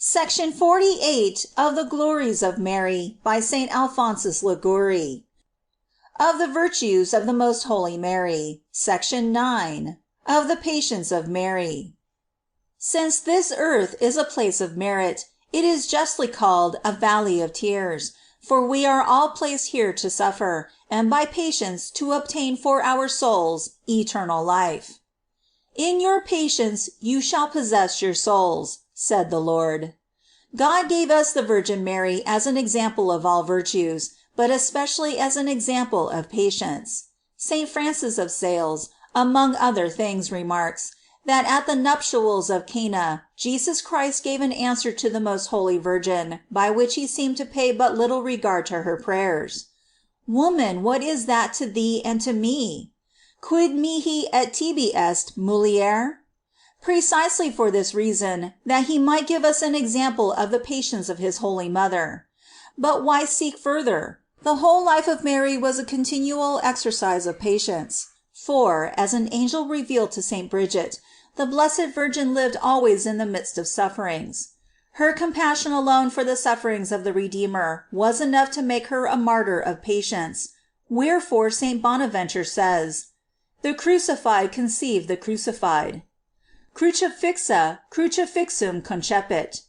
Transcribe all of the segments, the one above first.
Section 48 of the Glories of Mary by St. Alphonsus Liguori. Of the Virtues of the Most Holy Mary. Section 9. Of the Patience of Mary. Since this earth is a place of merit, it is justly called a valley of tears, for we are all placed here to suffer, and by patience to obtain for our souls eternal life. In your patience you shall possess your souls, said the Lord. God gave us the Virgin Mary as an example of all virtues, but especially as an example of patience. St. Francis of Sales, among other things, remarks, that at the nuptials of Cana, Jesus Christ gave an answer to the Most Holy Virgin, by which he seemed to pay but little regard to her prayers. Woman, what is that to thee and to me? Quid mihi et tibi est, mulier? Precisely for this reason, that he might give us an example of the patience of his holy mother. But why seek further? The whole life of Mary was a continual exercise of patience. For, as an angel revealed to St. Bridget, the Blessed Virgin lived always in the midst of sufferings. Her compassion alone for the sufferings of the Redeemer was enough to make her a martyr of patience. Wherefore St. Bonaventure says, "The crucified conceive the crucified. Crucifixa crucifixum concepit."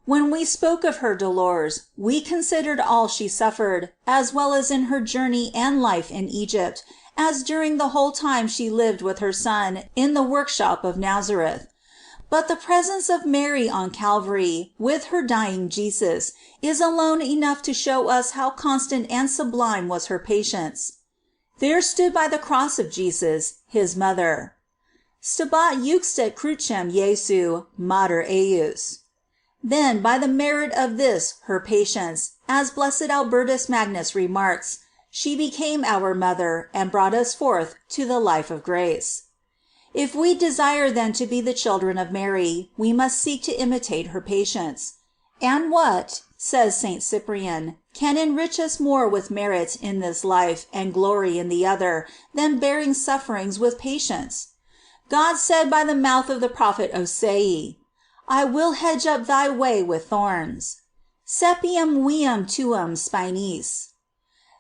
When we spoke of her dolors, we considered all she suffered, as well as in her journey and life in Egypt, as during the whole time she lived with her Son in the workshop of Nazareth. But the presence of Mary on Calvary, with her dying Jesus, is alone enough to show us how constant and sublime was her patience. There stood by the cross of Jesus, his mother. Stabat juxta crucem Jesu, mater ejus. Then, by the merit of this her patience, as blessed Albertus Magnus remarks, she became our mother and brought us forth to the life of grace. If we desire then to be the children of Mary, we must seek to imitate her patience. And what, says St. Cyprian, can enrich us more with merit in this life and glory in the other, than bearing sufferings with patience? God said by the mouth of the prophet Osee, I will hedge up thy way with thorns. Sepiam viam tuum spinis.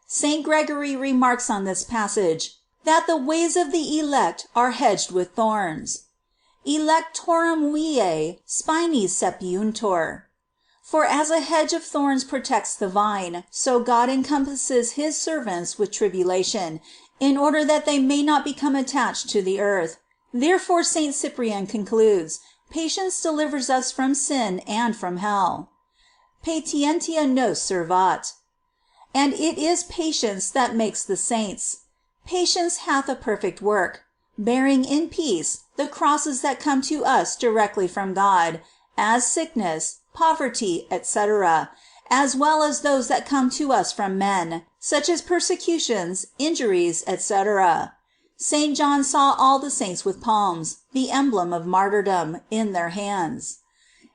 St. Gregory remarks on this passage, that the ways of the elect are hedged with thorns. Electorum viae spinis sepiuntur. For as a hedge of thorns protects the vine, so God encompasses his servants with tribulation, in order that they may not become attached to the earth. Therefore St. Cyprian concludes, patience delivers us from sin and from hell. Patientia nos servat. And it is patience that makes the saints. Patience hath a perfect work, bearing in peace the crosses that come to us directly from God, as sickness, poverty, etc., as well as those that come to us from men, such as persecutions, injuries, etc. St. John saw all the saints with palms, the emblem of martyrdom, in their hands.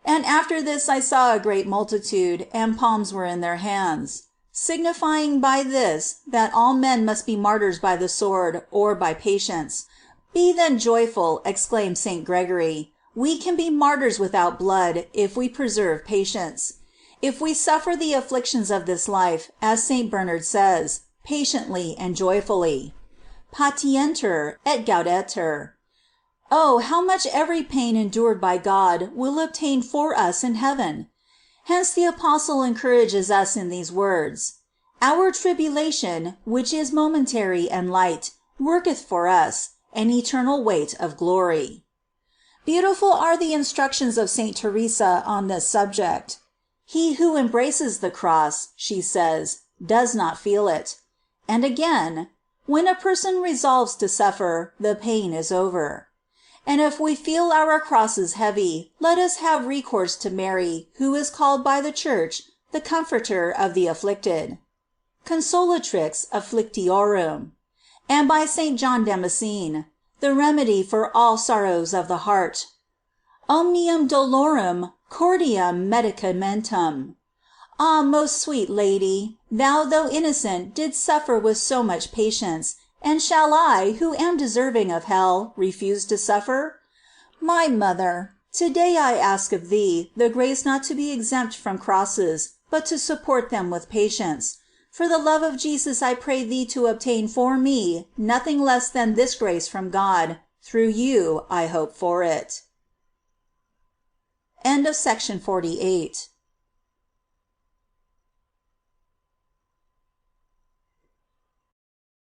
And after this I saw a great multitude, and palms were in their hands, signifying by this that all men must be martyrs by the sword, or by patience. Be then joyful, exclaimed St. Gregory. We can be martyrs without blood, if we preserve patience. If we suffer the afflictions of this life, as St. Bernard says, patiently and joyfully. Patienter et gaudetur. Oh, how much every pain endured by God will obtain for us in heaven! Hence the Apostle encourages us in these words, Our tribulation, which is momentary and light, worketh for us an eternal weight of glory. Beautiful are the instructions of St. Therese on this subject. He who embraces the cross, she says, does not feel it. And again, when a person resolves to suffer, the pain is over. And if we feel our crosses heavy, let us have recourse to Mary, who is called by the Church the Comforter of the afflicted, Consolatrix afflictiorum, and by St. John Damascene, the remedy for all sorrows of the heart, Omnium dolorum cordiam medicamentum. Ah, most sweet Lady, thou, though innocent, didst suffer with so much patience, and shall I, who am deserving of hell, refuse to suffer? My mother, Today I ask of thee the grace not to be exempt from crosses, but to support them with patience. For the love of Jesus I pray thee to obtain for me nothing less than this grace from God. Through you I hope for it. Section 48.